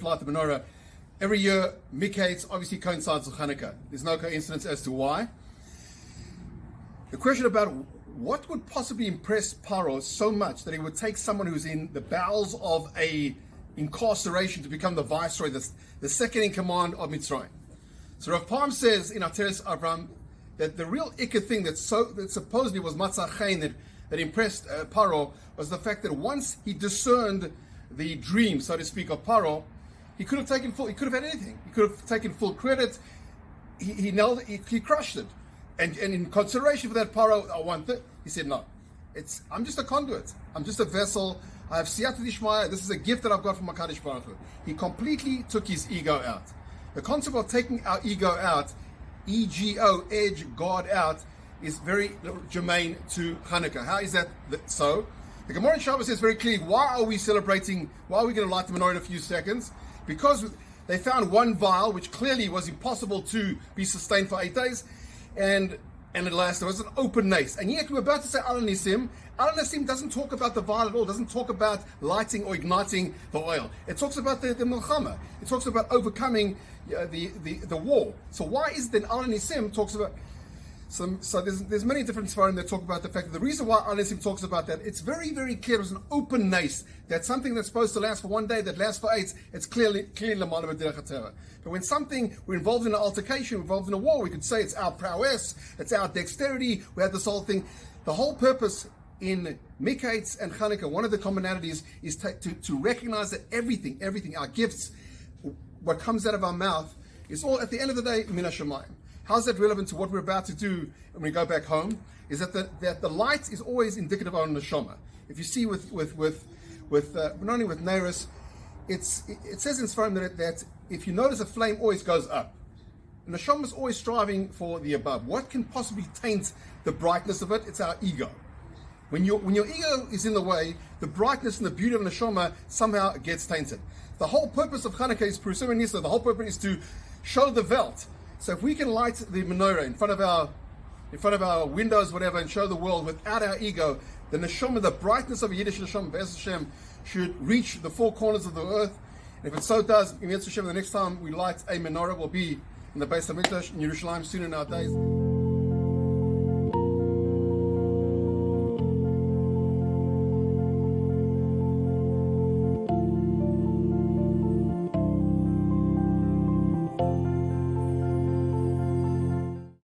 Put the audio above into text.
to light the menorah. Every year, Mikhates obviously coincides with Chanukah. There's no coincidence as to why. The question about what would possibly impress Paro so much that he would take someone who's in the bowels of a incarceration to become the viceroy, the second in command of Mitzrayim. So Rav Palm says in Ateres Avram that the real ikka thing that supposedly was Matzah Chain that impressed Paro was the fact that once he discerned the dream, so to speak, of Paro, he could have had anything. He could have taken full credit. He nailed it. He crushed it. And in consideration for that, Paro, I want it. He said, no, I'm just a conduit. I'm just a vessel. I have siyata dishmaya. This is a gift that I've got from HaKadosh Baruch Hu. He completely took his ego out. The concept of taking our ego out, ego, edge, God out, is very germane to Chanukah. How is that so? The Gemara in Shabbos says very clearly, why are we celebrating, why are we going to light the menorah in a few seconds? Because they found one vial, which clearly was impossible to be sustained for 8 days, and at last there was an open nace. And yet we're about to say Al Nisim. Al Nisim doesn't talk about the vial at all, doesn't talk about lighting or igniting the oil. It talks about the Milchama. It talks about overcoming the war. So why is then Al Nisim talks about... So there's many different Sfarim that talk about the fact that the reason why Al Nisim talks about that, it's very, very clear. It was an open nace. That's something that's supposed to last for 1 day, that lasts for 8. It's clearly Lamala B'derech HaTorah. But when we're involved in an altercation, we're involved in a war, we could say it's our prowess, it's our dexterity, we had this whole thing. The whole purpose in Mikhates and Chanukah, one of the commonalities is to recognize that everything, our gifts, what comes out of our mouth, is all, at the end of the day, Min HaShamayim. How's that relevant to what we're about to do when we go back home? Is that the light is always indicative of neshama. If you see with not only with Neiros, it says in Sfarim that if you notice a flame always goes up. And neshama is always striving for the above. What can possibly taint the brightness of it? It's our ego. When your ego is in the way, the brightness and the beauty of neshama somehow gets tainted. The whole purpose of Chanukah is Purusim Nisa. The whole purpose is to show the Welt. So if we can light the menorah in front of our windows, whatever, and show the world without our ego, the neshama, the brightness of a Yiddish neshama, Be'ez Hashem, should reach the four corners of the earth. And if it so does, Be'ez Hashem, the next time we light a menorah will be in the Beis HaMikdash in Yerushalayim soon in our days.